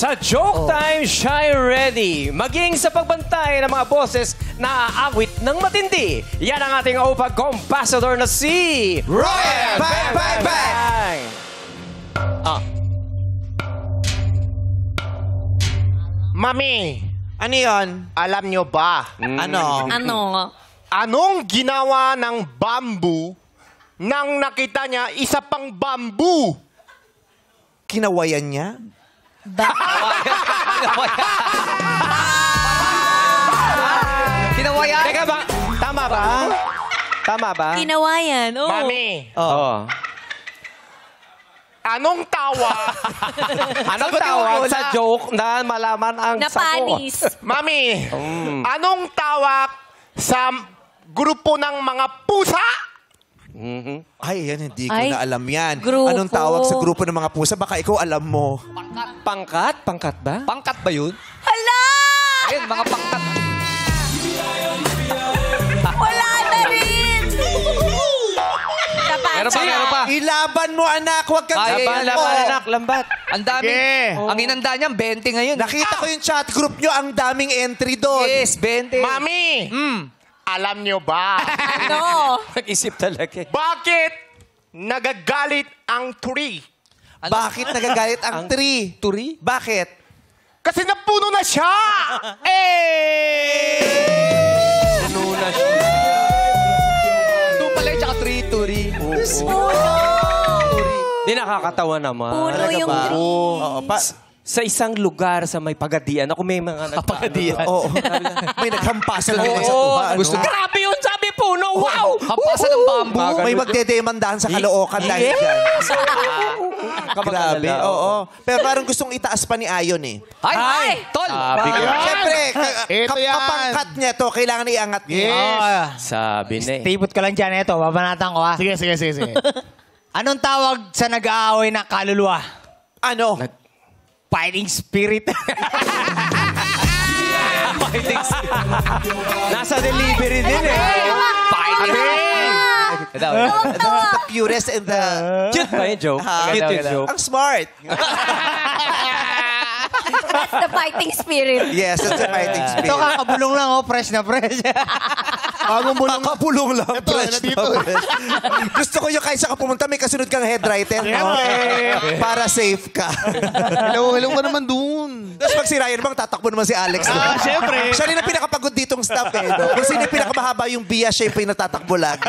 Sa Joke Time, Shine Ready. Maging sa pagbantay ng mga boses na aawit ng matindi. Yan ang ating OPA Compassador na si... Royal Bang Bang Bang! Mami, Ano yun? alam nyo ba Ano? anong ginawa ng bamboo nang nakita niya isa pang bamboo? Kinawayan niya? Kinawayan? Teka ba? Tama ba? Tama ba? Kinawayan, oo. Mami, Oo. anong tawa? Anong tawag sa joke na malaman ang Napanis. Mami, anong tawag sa grupo ng mga pusa? Ay, yan, hindi ko Ay, na alam yan. grupo. Anong tawag sa grupo ng mga pusa? Baka ikaw alam mo. Pangkat? Pangkat ba? Pangkat ba yun? Hala! Ayun, mga pangkat. Wala na rin! Meron pa, meron pa. Ilaban mo, anak. Huwag kang Ay, Laban, ay, laban, Oo. anak, lambat. Ang dami. Ang inanda niyan, 20 ngayon. Nakita ko yung chat group nyo, ang daming entry doon. Yes, 20. Mami, alam nyo ba Ano? Nag-isip talaga eh. bakit nagagalit ang tree? Bakit nagagalit ang tree? Turi? Bakit? Kasi napuno na siya! Puno na siya. Two pala yun, tsaka turi. Puno! Di nakakatawa naman. Puno Talaga yung ba? tree. Oo, Sa isang lugar sa may pagadian, ako may mga Pagadian. Oo. May naghampasan lang sa Oo, tuba. gusto. Grabe yun, sabi puno. Wow! Hampasan ng bamboo. May magdedemandahan sa Caloocan dahil dyan. Grabe, oo. Pero parang gustong itaas pa ni Ayon eh. Ay! Tol! Sabi ko. Siyempre, Ito yan. kapangkat niya to, kailangan iangat niya. Sabi na eh. Tipot ka lang dyan. Ito, babanatan ko ha. Sige. Anong tawag sa nag-aaway na kaluluwa? Ano? Fighting spirit. Nasa delivery din eh. The purest and the... Cute ba yung joke? Cute yung joke. Ang smart. That's the fighting spirit. Yes, that's the fighting spirit. Ito kakabulong lang, oh. Fresh na fresh. Bagong bulong. Kakapulong lang. Fresh na fresh. Gusto ko yung kaysa ka pumunta, may kasunod kang head writer. No? Para safe ka. Hello ka naman dun. Tapos pag si Ryan bang, tatakbo naman si Alex. No? Siyempre. Siya rin ang pinakapagod ditong staff eh. No? Kung sino yung pinakamahaba yung Bia, siya yung pinatatakbo lang.